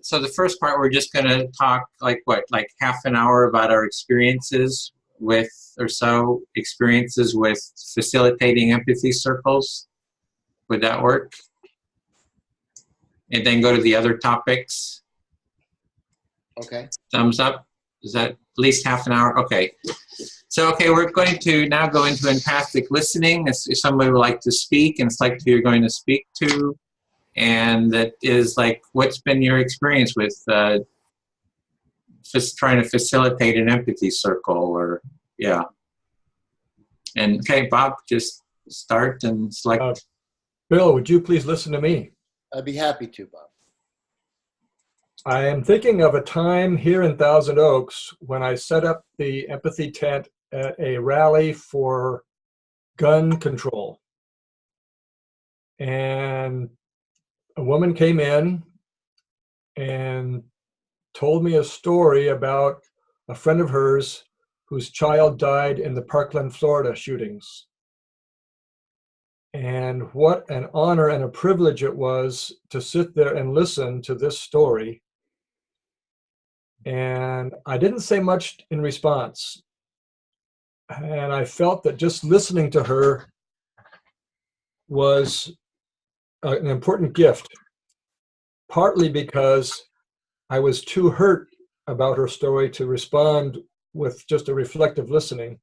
So the first part, we're just going to talk like half an hour about our experiences with, or so, experiences with facilitating empathy circles. Would that work? And then go to the other topics. Okay. Thumbs up. Is that at least half an hour? Okay. So, okay, we're going to now go into empathic listening. If somebody would like to speak and select who you're going to speak to. And that is like, what's been your experience with just trying to facilitate an empathy circle, or, yeah. And, okay, Bob, just start and select. Bill, would you please listen to me? I'd be happy to, Bob. I am thinking of a time here in Thousand Oaks when I set up the empathy tent at a rally for gun control. And a woman came in and told me a story about a friend of hers whose child died in the Parkland, Florida shootings. And what an honor and a privilege it was to sit there and listen to this story. And I didn't say much in response. And I felt that just listening to her was an important gift, partly because I was too hurt about her story to respond with just a reflective listening.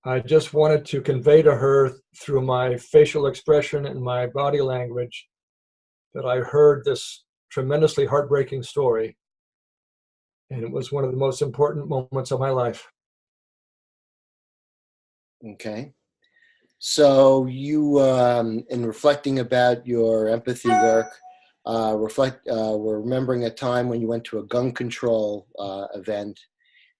I just wanted to convey to her through my facial expression and my body language that I heard this tremendously heartbreaking story. And it was one of the most important moments of my life. Okay. So you, in reflecting about your empathy work, we're remembering a time when you went to a gun control event,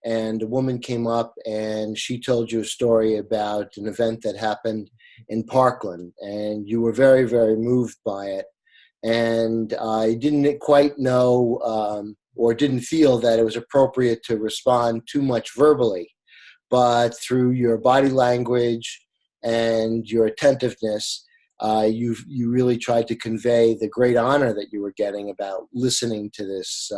and a woman came up and she told you a story about an event that happened in Parkland, and you were very, very moved by it. And I didn't quite know or didn't feel that it was appropriate to respond too much verbally, but through your body language and your attentiveness, you really tried to convey the great honor that you were getting about listening to this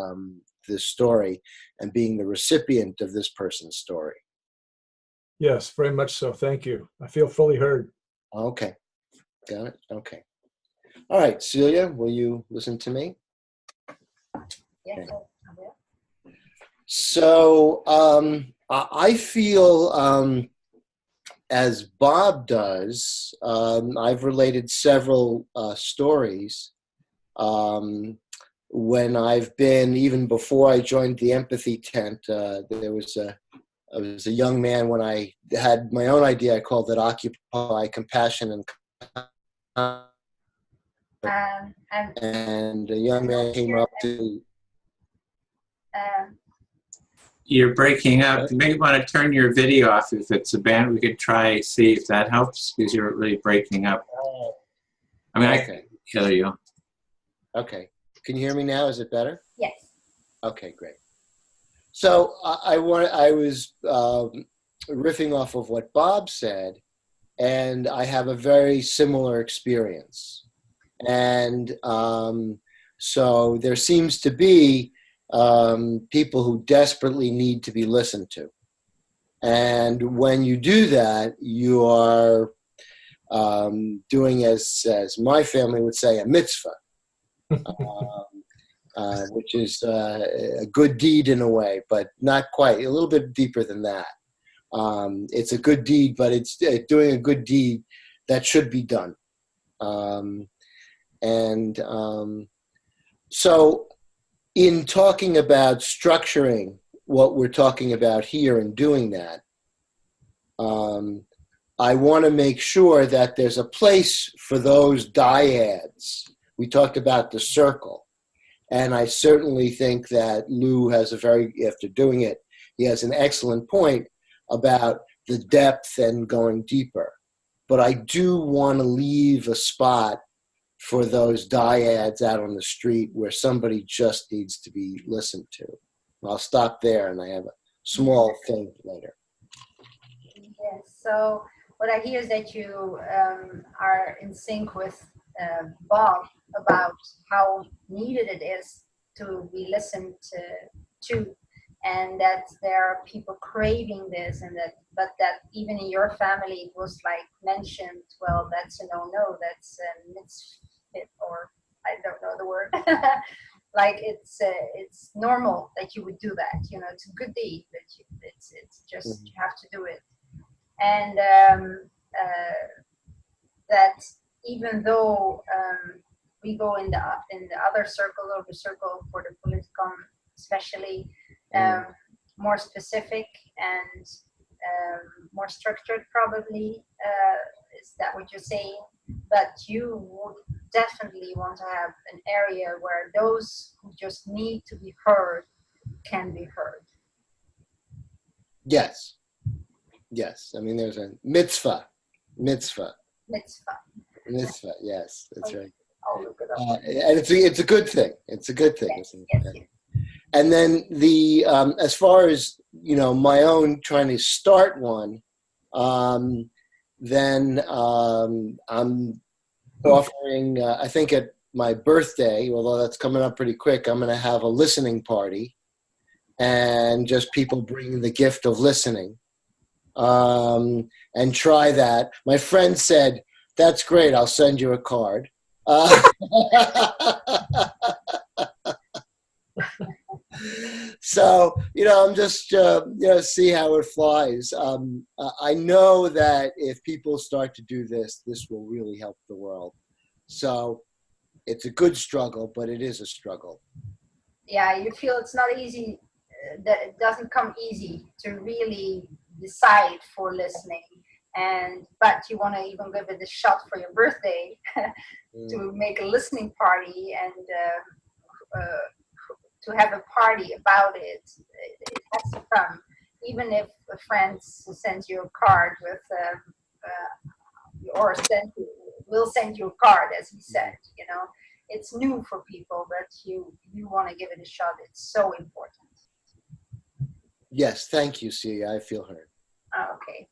story and being the recipient of this person's story. Yes, very much so. Thank you. I feel fully heard. Okay. Got it? Okay. All right, Celia, will you listen to me? Yes, Okay. I will. So I feel, as Bob does, I've related several stories when I've been, even before I joined the empathy tent. There was I was a young man when I had my own idea. I called it Occupy Compassion and a young man came up to. You're breaking up. You may want to turn your video off if it's a band. We could try, see if that helps, because you're really breaking up. I mean, Okay. There you go. Okay. Can you hear me now? Is it better? Yes. Okay, great. So I was riffing off of what Bob said, and I have a very similar experience. And so there seems to be people who desperately need to be listened to. And when you do that, you are doing, as my family would say, a mitzvah. Which is a good deed in a way, but not quite, a little bit deeper than that. It's a good deed, but it's doing a good deed that should be done. So in talking about structuring what we're talking about here and doing that, I want to make sure that there's a place for those dyads. We talked about the circle. And I certainly think that Lou has after doing it, he has an excellent point about the depth and going deeper. But I do want to leave a spot for those dyads out on the street where somebody just needs to be listened to. I'll stop there, and I have a small thing later. Yes. So what I hear is that you are in sync with Bob about how needed it is to be listened to, and that there are people craving this, and that even in your family it was like mentioned, well, that's a no, that's a mitzvah, or I don't know the word. Like it's normal that you would do that. It's a good deed, but it's just you have to do it. And that even though we go in the other circle, or the circle for the politicum, especially more specific and more structured, probably is that what you're saying? But you would definitely want to have an area where those who just need to be heard can be heard. Yes. I mean, there's a mitzvah. Yes, that's right. I'll look it up. And it's a good thing. It's a good thing. Yes. And then the as far as my own trying to start one, then I'm offering. I think at my birthday, although that's coming up pretty quick, I'm going to have a listening party, and just people bring the gift of listening, and try that. My friend said, "That's great. I'll send you a card." So, I'm just, see how it flies. I know that if people start to do this will really help the world. So it's a good struggle, but it is a struggle. Yeah, you feel it's not easy, that it doesn't come easy to really decide for listening. But you want to even give it a shot for your birthday to make a listening party and to have a party about it. It has to come, even if a friend sends you a card with, or will send you a card, as he said. It's new for people, but you want to give it a shot. It's so important. Yes, thank you, Celia. I feel heard. Okay.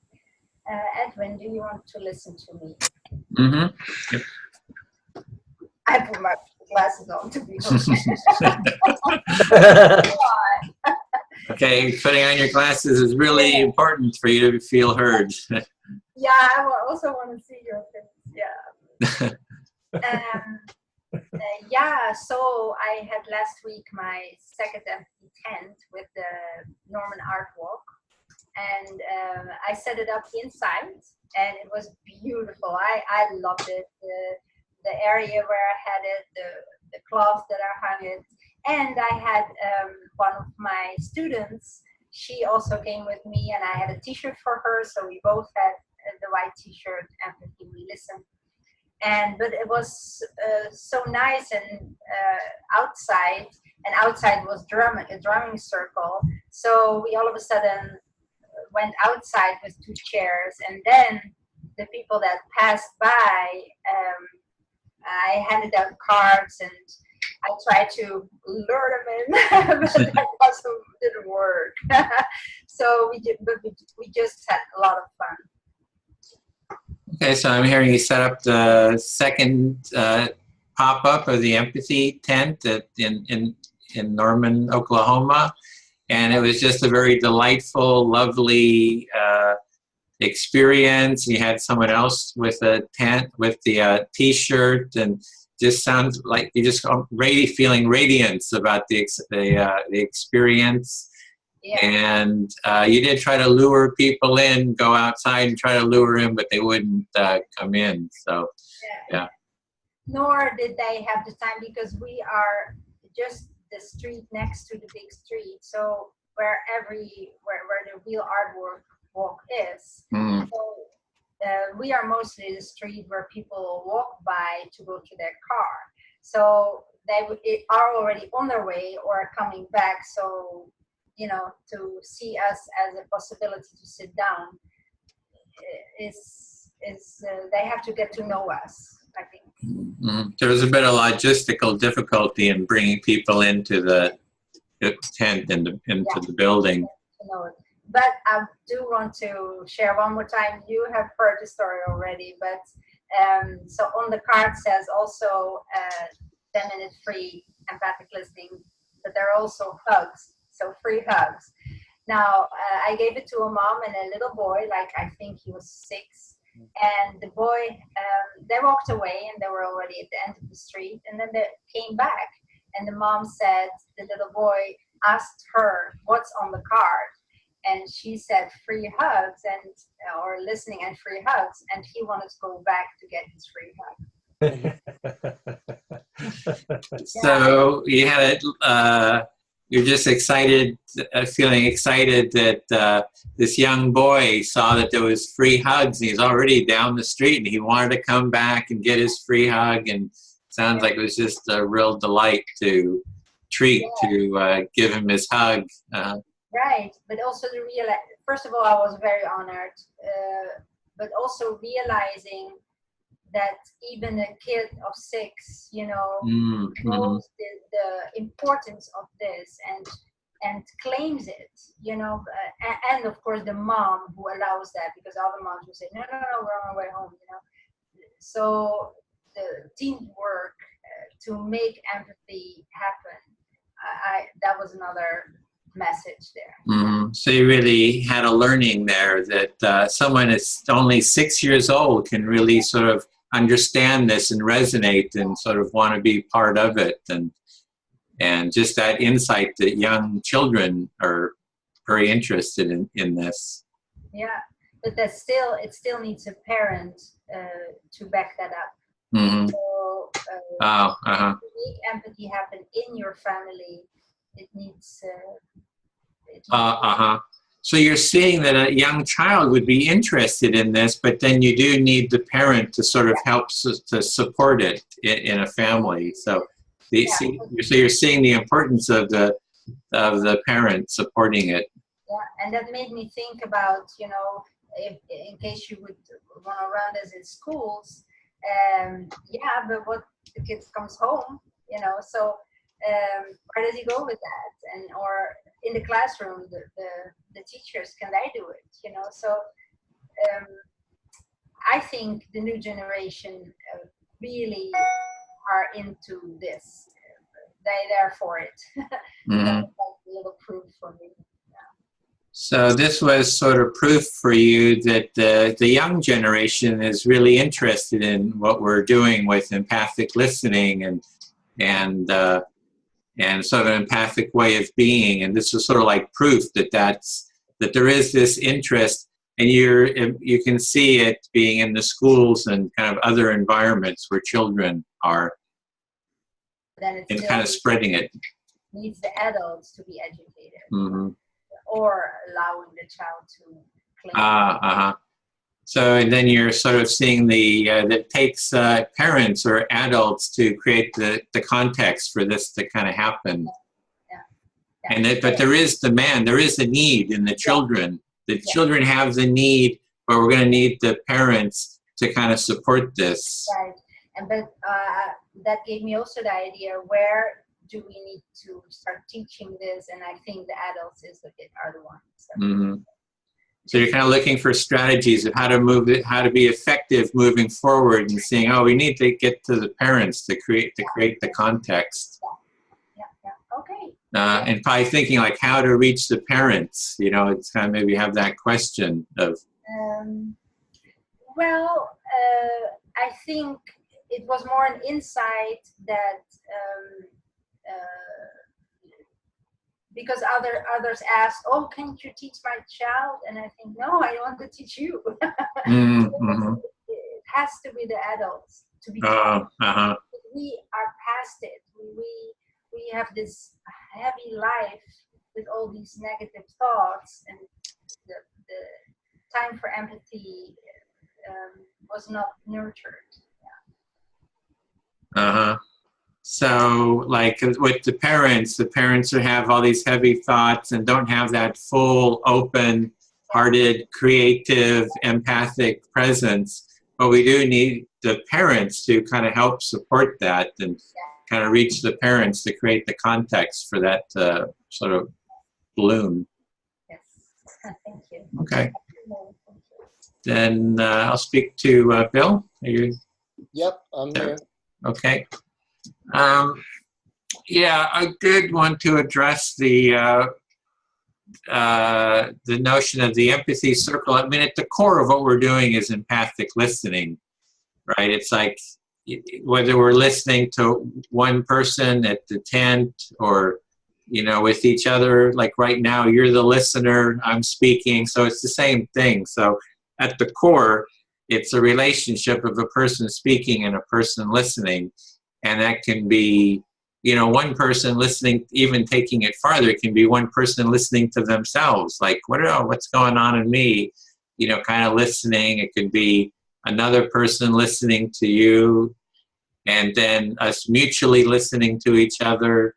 Edwin, do you want to listen to me? Mm-hmm. I put my glasses on to be Okay, putting on your glasses is really important for you to feel heard. Yeah, I also want to see your face. Yeah. So I had last week my second empty tent with the Norman Art Walk, and I set it up inside, and it was beautiful. I loved it. The area where I had it, the cloth that I hung it, and I had one of my students. She also came with me, and I had a T-shirt for her, so we both had the white T-shirt. Empathy, we listened, but it was so nice and outside, and outside was a drumming circle. So we all of a sudden went outside with 2 chairs, and then the people that passed by. I handed out cards and I tried to lure them in, but that also didn't work. So we just had a lot of fun. Okay, so I'm hearing you set up the second pop-up of the Empathy tent in Norman, Oklahoma, and it was just a very delightful, lovely experience. You had someone else with a tent with the T-shirt, and just sounds like you just feeling radiance about the experience. Yeah. And you did try to lure people in, go outside and try to lure in, but they wouldn't come in. So yeah. Nor did they have the time, because we are just the street next to the big street. So where the real artwork walk is. So we are mostly the street where people walk by to go to their car. So they are already on their way or coming back. So, to see us as a possibility to sit down is they have to get to know us, I think. Mm-hmm. There was a bit of logistical difficulty in bringing people into the tent and into the building. But I do want to share one more time. You have heard the story already, but so on the card says also 10-minute free empathic listening there are also hugs, so free hugs. Now, I gave it to a mom and a little boy, like I think he was 6. And the boy, they walked away and they were already at the end of the street. And then they came back and the mom said, the little boy asked her, what's on the card? And she said, free hugs or listening and free hugs. And he wanted to go back to get his free hug. So you had you're just excited, feeling excited that this young boy saw that there was free hugs and he's already down the street and he wanted to come back and get his free hug, and sounds like it was just a real delight to give him his hug. Right, but also first of all, I was very honored, but also realizing that even a kid of 6, knows the importance of this and claims it, and of course the mom who allows that, because other moms will say, no, we're on our way home, So the teamwork to make empathy happen, that was another message there. So you really had a learning there that someone that's only 6 years old can really sort of understand this and resonate and sort of want to be part of it, and just that insight that young children are very interested in this. Yeah, but it still needs a parent to back that up. So to make empathy happen in your family, it needs So you're seeing that a young child would be interested in this, but then you do need the parent to sort of help to support it in a family. So, so you're seeing the importance of the parent supporting it. Yeah, and that made me think about, if in case you would want to run this in schools, but what the kid comes home, so where does he go with that? Or in the classroom, the teachers, can they do it? So I think the new generation really are into this. They're there for it. That's a little proof for me. So this was sort of proof for you that the young generation is really interested in what we're doing with empathic listening and sort of an empathic way of being, and this is sort of like proof that there is this interest, and you can see it being in the schools and kind of other environments where children are, and kind of spreading it. Needs the adults to be educated, or allowing the child to claim. So and then you're sort of seeing that takes parents or adults to create the context for this to kind of happen. Yeah. And but there is demand, there is a need in the children. The children have the need, but we're going to need the parents to kind of support this. Right. But that gave me also the idea, where do we need to start teaching this? And I think the adults are the ones. So you're kind of looking for strategies of how to move it, how to be effective moving forward, and saying, we need to get to the parents to create the context. Yeah. Okay. And probably thinking like how to reach the parents. It's kind of maybe have that question of. I think it was more an insight that. Because others asked, can't you teach my child? And I think, no, I want to teach you. It has to be the adults to be taught. We are past it. We have this heavy life with all these negative thoughts, and the time for empathy was not nurtured. So, like with the parents who have all these heavy thoughts and don't have that full, open-hearted, creative, empathic presence, but we do need the parents to kind of help support that and kind of reach the parents to create the context for that sort of bloom. Yes, thank you. Okay. Then I'll speak to Bill. Are you? Yep, I'm here. Okay. Yeah, I did want to address the notion of the empathy circle. I mean, at the core of what we're doing is empathic listening, right? It's like whether we're listening to one person at the tent or, with each other, like right now, you're the listener, I'm speaking, so it's the same thing. So at the core, it's a relationship of a person speaking and a person listening, and that can be one person listening, even taking it farther, it can be one person listening to themselves, like, what's going on in me, kind of listening. It could be another person listening to you, and then us mutually listening to each other,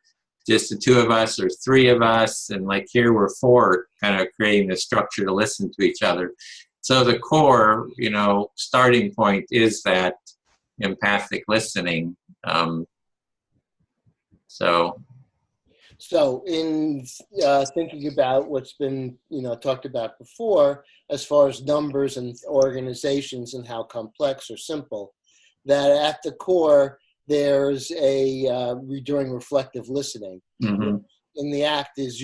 just the two of us or three of us, and like here we're four, kind of creating a structure to listen to each other. So the core, starting point is that empathic listening. So in thinking about what's been, talked about before, as far as numbers and organizations and how complex or simple, that at the core, there's during reflective listening. Mm-hmm. In the act is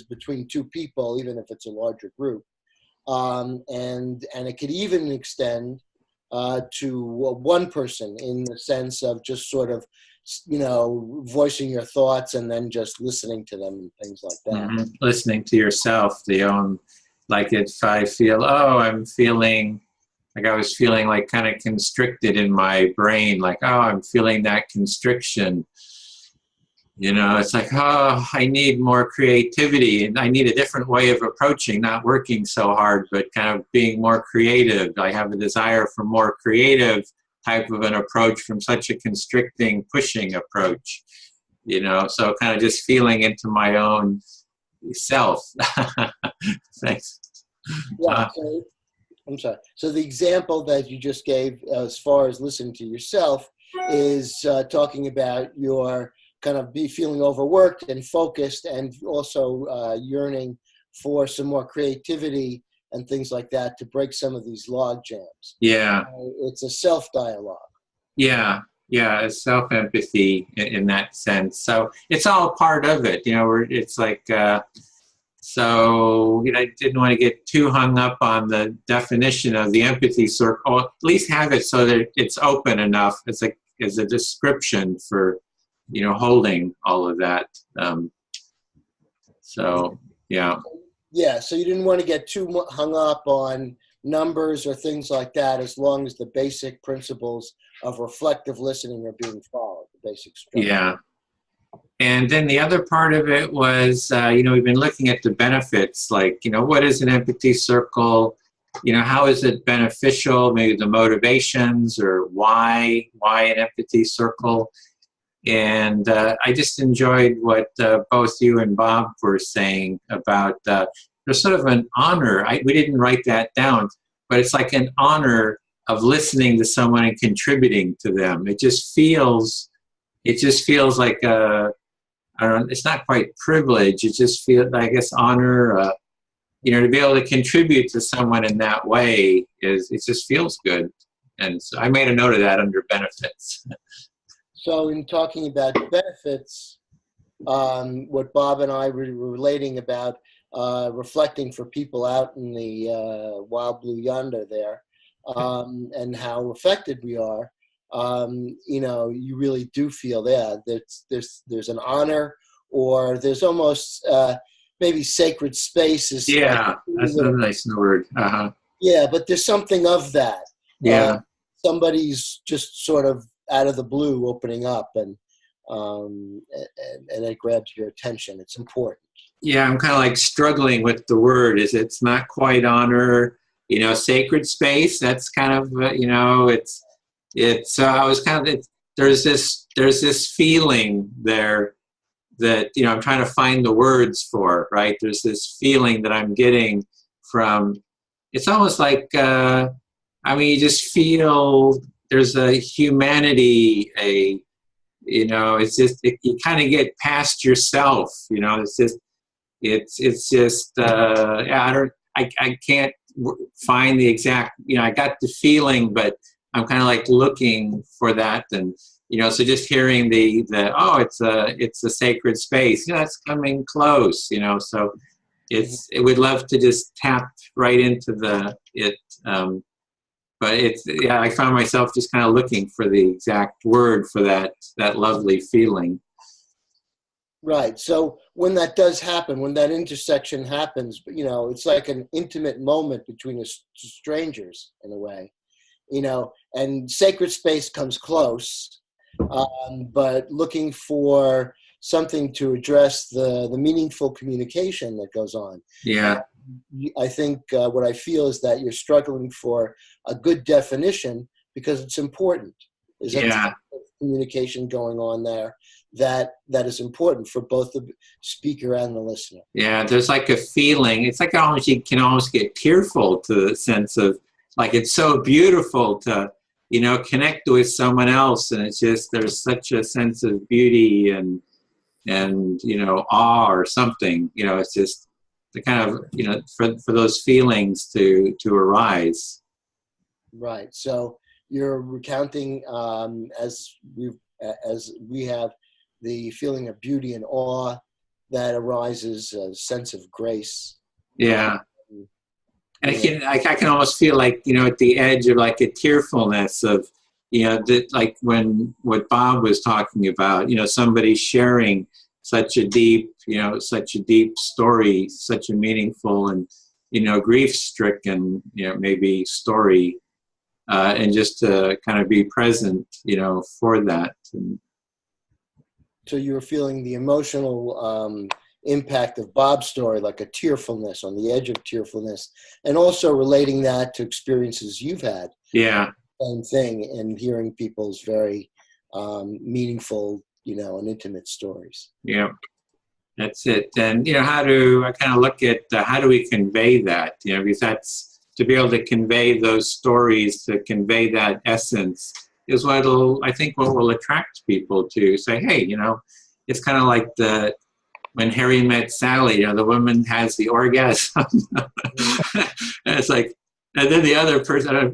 between two people, even if it's a larger group. And it could even extend to one person in the sense of just sort of, voicing your thoughts and then just listening to them and things like that. Mm-hmm. Listening to yourself, like if I feel, I'm feeling, like I was feeling like kind of constricted in my brain, like, I'm feeling that constriction. It's like, I need more creativity and I need a different way of approaching, not working so hard, but kind of being more creative. I have a desire for more creative type of an approach from such a constricting, pushing approach, so kind of just feeling into my own self. Thanks. Yeah, I'm sorry. So the example that you just gave as far as listening to yourself is talking about your kind of feeling overworked and focused and also yearning for some more creativity and things like that to break some of these log jams. Yeah. It's a self-dialogue. Yeah. Yeah. It's self-empathy in that sense. So it's all part of it, it's like, so, I didn't want to get too hung up on the definition of the empathy circle, or at least have it so that it's open enough as a description for, holding all of that. So, yeah. Yeah, so you didn't want to get too hung up on numbers or things like that, as long as the basic principles of reflective listening are being followed, the basic structure. Yeah. And then the other part of it was, we've been looking at the benefits, like, what is an empathy circle? How is it beneficial? Maybe the motivations or why an empathy circle? And I just enjoyed what both you and Bob were saying about there's sort of an honor. We didn't write that down, but it's like an honor of listening to someone and contributing to them. It just feels like I don't know, it's not quite privilege. It just feels, I guess, honor, to be able to contribute to someone in that way it just feels good. And so I made a note of that under benefits. So in talking about benefits, what Bob and I were relating about reflecting for people out in the wild blue yonder there, and how affected we are, you really do feel there's an honor, or there's almost maybe sacred spaces. Yeah, that's a nice word. Uh-huh. Yeah, but there's something of that. Yeah. Somebody's just sort of out of the blue opening up, and it grabs your attention. It's important. Yeah, I'm kind of like struggling with the word. It's not quite honor, sacred space. That's kind of, it's I was kind of, there's this feeling there that, I'm trying to find the words for, right? There's this feeling that I'm getting from, it's almost like, you just feel there's a humanity, it's just, you kind of get past yourself, it's just, I can't find the exact, I got the feeling, but I'm kind of like looking for that. And So just hearing the oh, it's a sacred space, it's coming close, so it would love to just tap right into it. But I found myself just kind of looking for the exact word for that lovely feeling. Right. So when that does happen, when that intersection happens, it's like an intimate moment between strangers in a way, and sacred space comes close, but looking for something to address the meaningful communication that goes on. Yeah. I think what I feel is that you're struggling for a good definition because it's important. There's a communication going on there that is important for both the speaker and the listener. Yeah, there's like a feeling. It's like you can almost get tearful to the sense of like it's so beautiful to connect with someone else, and it's just there's such a sense of beauty and awe or something. It's just the kind of for those feelings to arise. Right. So you're recounting as we have the feeling of beauty and awe that arises, a sense of grace. Yeah. And I can almost feel like, at the edge of like a tearfulness of, like when what Bob was talking about, somebody sharing such a deep story, such a meaningful and, grief-stricken, maybe story, and just to kind of be present, for that. And, so you were feeling the emotional impact of Bob's story, like a tearfulness, on the edge of tearfulness, and also relating that to experiences you've had. Yeah. Same thing, and hearing people's very meaningful, and intimate stories. Yeah, that's it. And, I kind of look at how do we convey that, because that's to be able to convey those stories, to convey that essence is what will attract people to say, hey, it's kind of like when Harry met Sally, the woman has the orgasm. And it's like, and then the other person,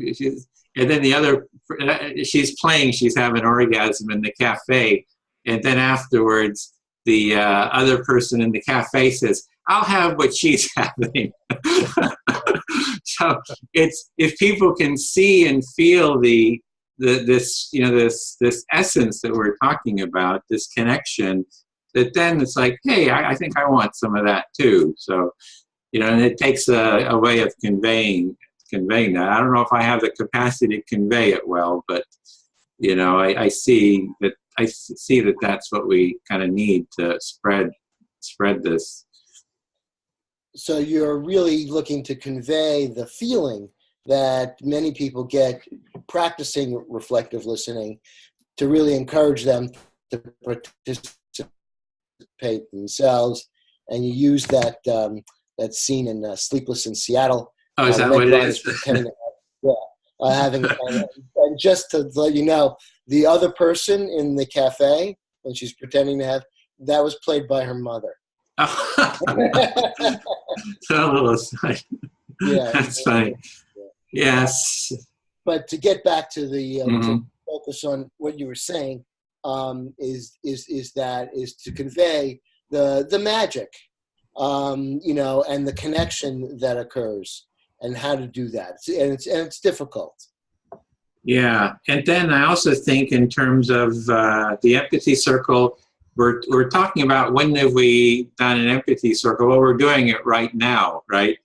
she's playing, she's having an orgasm in the cafe. And then afterwards, the other person in the cafe says, I'll have what she's having. So it's, if people can see and feel this essence that we're talking about, this connection, that then it's like, hey, I think I want some of that too. So, and it takes a way of conveying that. I don't know if I have the capacity to convey it well, but I see that that's what we kind of need to spread this. So you're really looking to convey the feeling that many people get practicing reflective listening, to really encourage them to participate themselves. And you use that scene in Sleepless in Seattle. Oh, is that what it is? Having and just to let you know, the other person in the cafe, when she's pretending to have, that was played by her mother. So a little aside. Yeah, that's funny. Yes. But to get back to the to focus on what you were saying, is to convey the magic, and the connection that occurs, and how to do that. And it's difficult. Yeah, and then I also think in terms of the empathy circle, we're talking about when have we done an empathy circle? Well, we're doing it right now, right?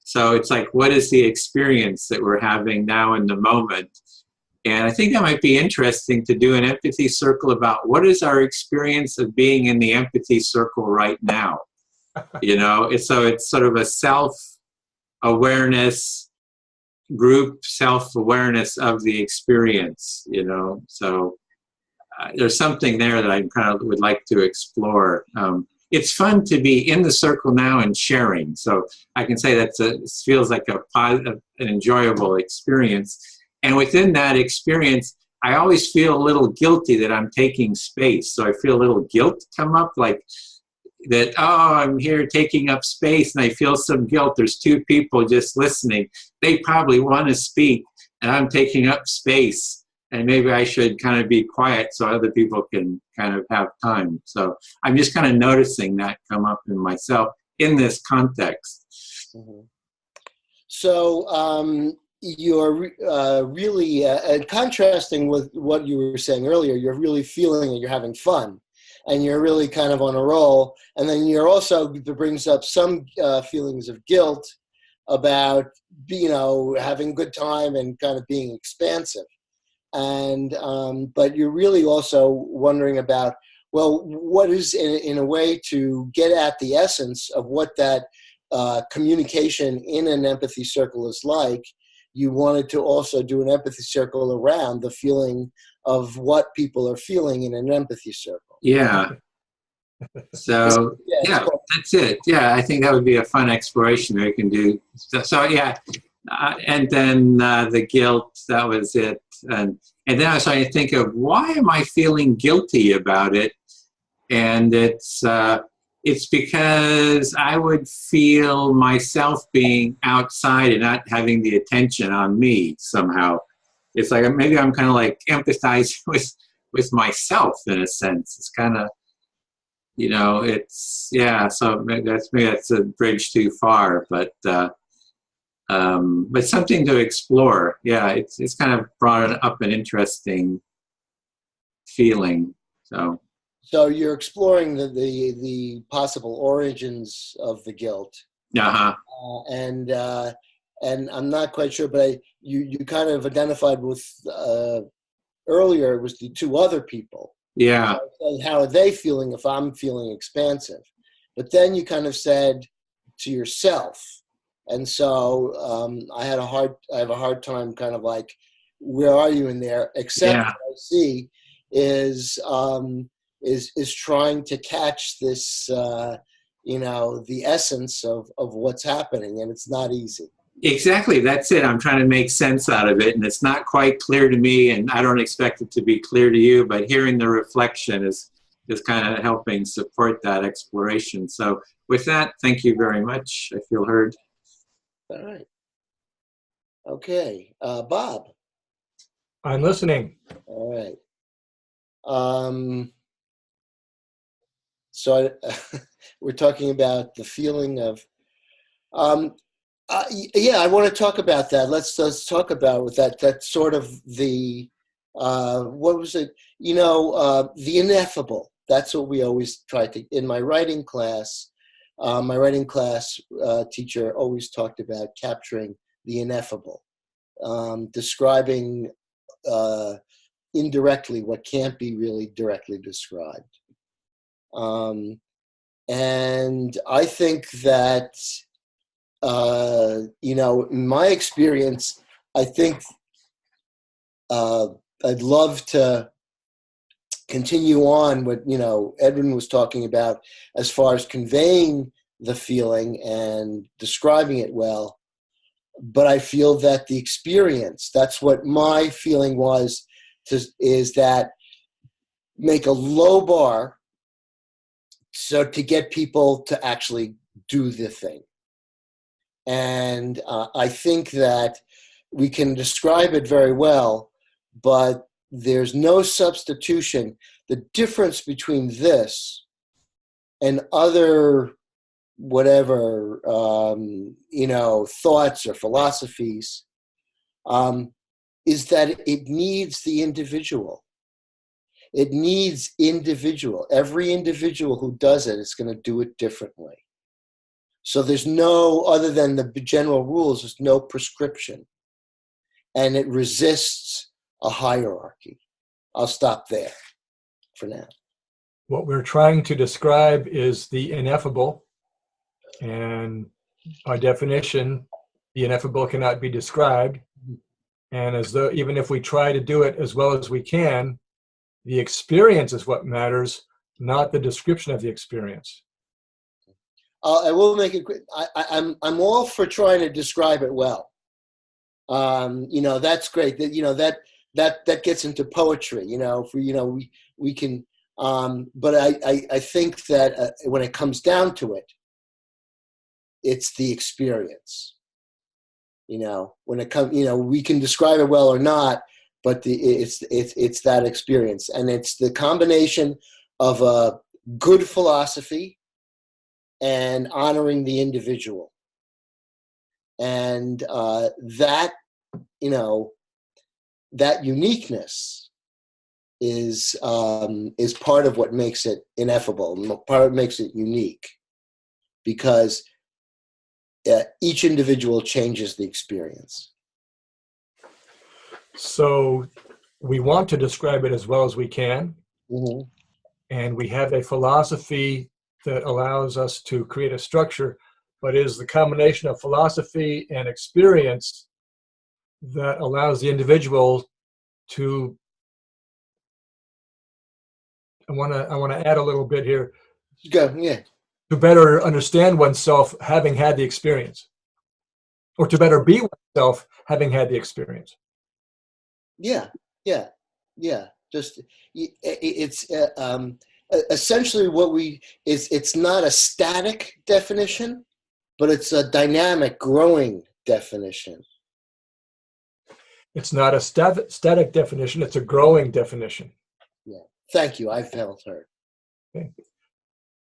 So it's like, what is the experience that we're having now in the moment? And I think that might be interesting to do an empathy circle about what is our experience of being in the empathy circle right now. It's sort of a self-awareness, group self-awareness of the experience, so there's something there that I kind of would like to explore. It's fun to be in the circle now and sharing, so I can say it feels like an enjoyable experience. And within that experience, I always feel a little guilty that I'm taking space, so I feel a little guilt come up, like that, oh, I'm here taking up space, and I feel some guilt. There's two people just listening. They probably want to speak, and I'm taking up space. and maybe I should kind of be quiet so other people can kind of have time. So I'm just kind of noticing that come up in myself in this context. Mhm. So you're really contrasting with what you were saying earlier. You're really feeling that you're having fun, and you're really kind of on a roll. And then you're also, it brings up some feelings of guilt about, having a good time and kind of being expansive. And but you're really also wondering about, well, what is in a way to get at the essence of what that communication in an empathy circle is like. You wanted to also do an empathy circle around the feeling of what people are feeling in an empathy circle. Yeah. So yeah, that's it. Yeah, I think that would be a fun exploration we can do. So yeah, and then the guilt, that was it. And then I was trying to think of, why am I feeling guilty about it? And it's because I would feel myself being outside and not having the attention on me somehow. It's like maybe I'm kind of like empathizing with myself in a sense. It's kind of, it's, yeah, so maybe that's a bridge too far, but something to explore. Yeah, it's kind of brought up an interesting feeling. So you're exploring the possible origins of the guilt. Uh-huh. And I'm not quite sure, but you kind of identified with earlier, it was the two other people. Yeah. How are they feeling if I'm feeling expansive? But then you kind of said to yourself. And so I have a hard time kind of like, where are you in there? Except what I see is trying to catch this, the essence of what's happening, and it's not easy. Exactly, that's it. I'm trying to make sense out of it, and it's not quite clear to me, and I don't expect it to be clear to you, but hearing the reflection is kind of helping support that exploration. So with that, thank you very much. I feel heard. All right. Okay. Bob. I'm listening. All right. So we're talking about the feeling of, I want to talk about that. Let's talk about with that. That's sort of the, what was it? The ineffable. That's what we always try to, in my writing class, teacher always talked about capturing the ineffable, describing indirectly what can't be really directly described. And I think that, in my experience, I think I'd love to continue on what, Edwin was talking about as far as conveying the feeling and describing it well. But I feel that the experience, that's what my feeling was, is that make a low bar so to get people to actually do the thing. And I think that we can describe it very well, but there's no substitution. The difference between this and other whatever, thoughts or philosophies is that it needs the individual. It needs individual. Every individual who does it is going to do it differently. So there's no, other than the general rules, there's no prescription. And it resists a hierarchy. I'll stop there for now. What we're trying to describe is the ineffable. And by definition, the ineffable cannot be described. And as though, even if we try to do it as well as we can, the experience is what matters, not the description of the experience. I will make it quick. I'm all for trying to describe it well. That's great. That gets into poetry. We can. But I think that when it comes down to it, it's the experience. When it comes, we can describe it well or not, but it's that experience, and it's the combination of a good philosophy and honoring the individual, and that that uniqueness is part of what makes it ineffable, part of what makes it unique, because each individual changes the experience. So we want to describe it as well as we can, Mm-hmm. and we have a philosophy that allows us to create a structure, but it is the combination of philosophy and experience that allows the individual to, I want to add a little bit here, Go, yeah. to better understand oneself having had the experience, or to better be oneself having had the experience. Yeah, yeah, yeah. Just it's essentially what it's not a static definition, but it's a dynamic, growing definition. It's not a static definition, it's a growing definition. Yeah. Thank you. I felt heard. Okay.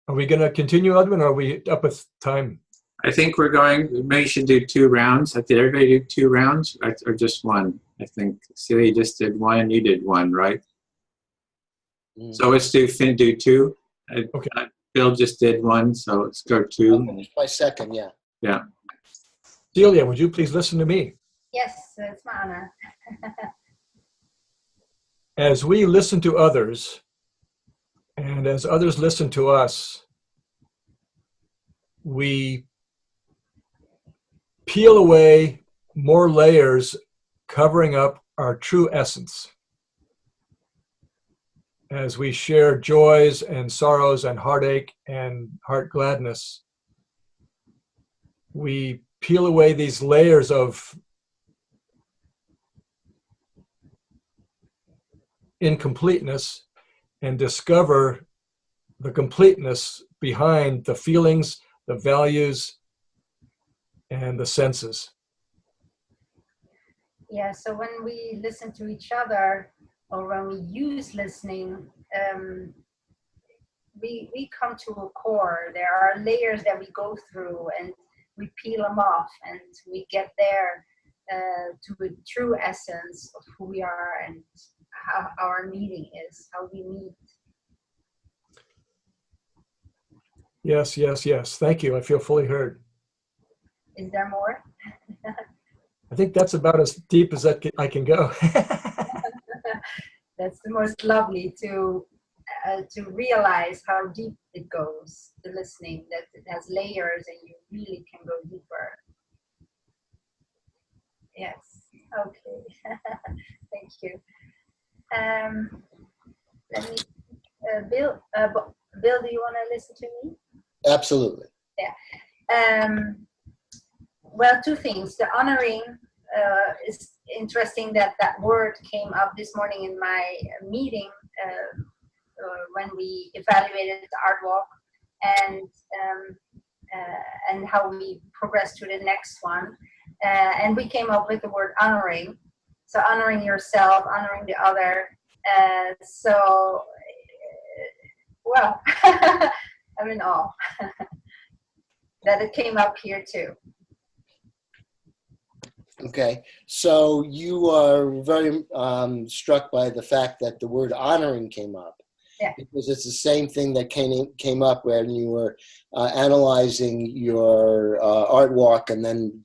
Are we going to continue, Edwin, or are we up with time? I think maybe should do 2 rounds. Did everybody do 2 rounds or just 1? I think Celia just did 1 and you did 1, right? Mm. So let's do 2. Okay. Bill just did 1, so let's go 2. My second, yeah. Yeah. Celia, would you please listen to me? Yes, it's my honor. As we listen to others, and as others listen to us, we peel away more layers covering up our true essence. As we share joys and sorrows and heartache and heart gladness, we peel away these layers of incompleteness and discover the completeness behind the feelings, the values, and the senses. Yeah, so when we listen to each other, or when we use listening, we come to a core. There are layers that we go through, and we peel them off, and we get there to the true essence of who we are and how our meeting is, how we meet. Yes, yes, yes. Thank you. I feel fully heard. Is there more? I think that's about as deep as I can go. That's the most lovely to realize how deep it goes, the listening, that it has layers and you really can go deeper. Yes, okay. Thank you. Let me, Bill, do you want to listen to me? Absolutely. Yeah. Well, 2 things. The honoring is interesting that word came up this morning in my meeting when we evaluated the art walk and how we progressed to the next one. And we came up with the word honoring. So honoring yourself, honoring the other. Well, I'm in awe that it came up here too. Okay, so you are very struck by the fact that the word honoring came up. Yeah. Because it's the same thing that came up when you were analyzing your art walk, and then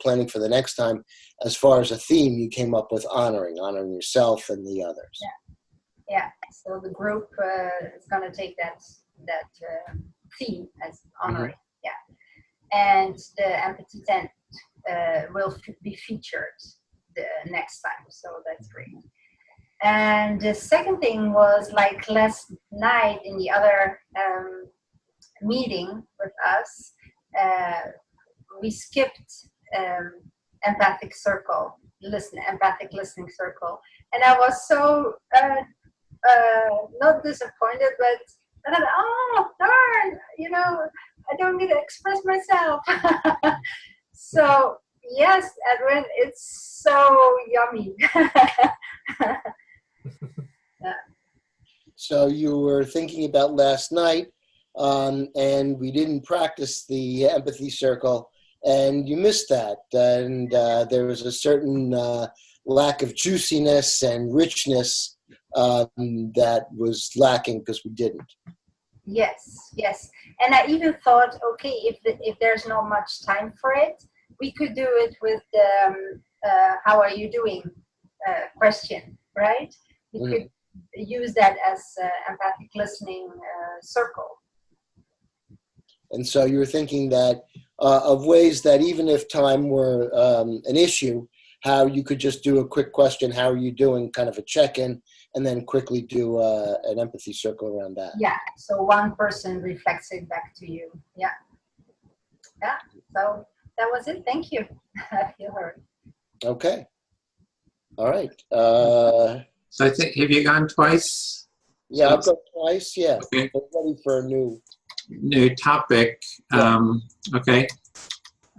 planning for the next time. As far as a theme, you came up with honoring yourself and the others. Yeah. So the group is going to take that theme as honoring. Mm-hmm. Yeah, and the empathy tent will be featured the next time. So that's great. And the second thing was, like last night in the other meeting with us, we skipped empathic listening circle. And I was so not disappointed, but I thought, oh, darn, I don't get to express myself. So Yes, Edwin, it's so yummy. So you were thinking about last night, and we didn't practice the empathy circle, and you missed that. And there was a certain lack of juiciness and richness that was lacking because we didn't. Yes, yes. And I even thought, okay, if there's not much time for it, we could do it with the how are you doing question, right? We could use that as empathic listening circle. And so you were thinking that of ways that even if time were an issue, how you could just do a quick question, how are you doing, kind of a check-in, and then quickly do an empathy circle around that. Yeah, so one person reflects it back to you. Yeah. Yeah, so that was it. Thank you. I feel heard. Okay. All right. So I think, have you gone twice? Yeah, I'll go twice. Yeah. Okay. I'm ready for a New topic. Yeah. Okay.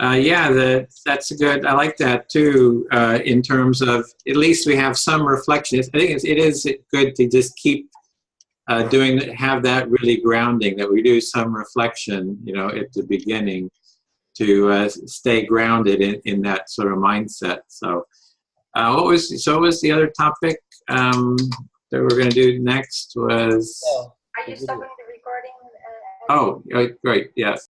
Yeah, that's a good. I like that too. In terms of at least we have some reflection. I think it is good to just keep have that really grounding, that we do some reflection, at the beginning to stay grounded in that sort of mindset. So, what was the other topic that we're going to do next was? new. Are you stopping the recording? Oh, great. Yes.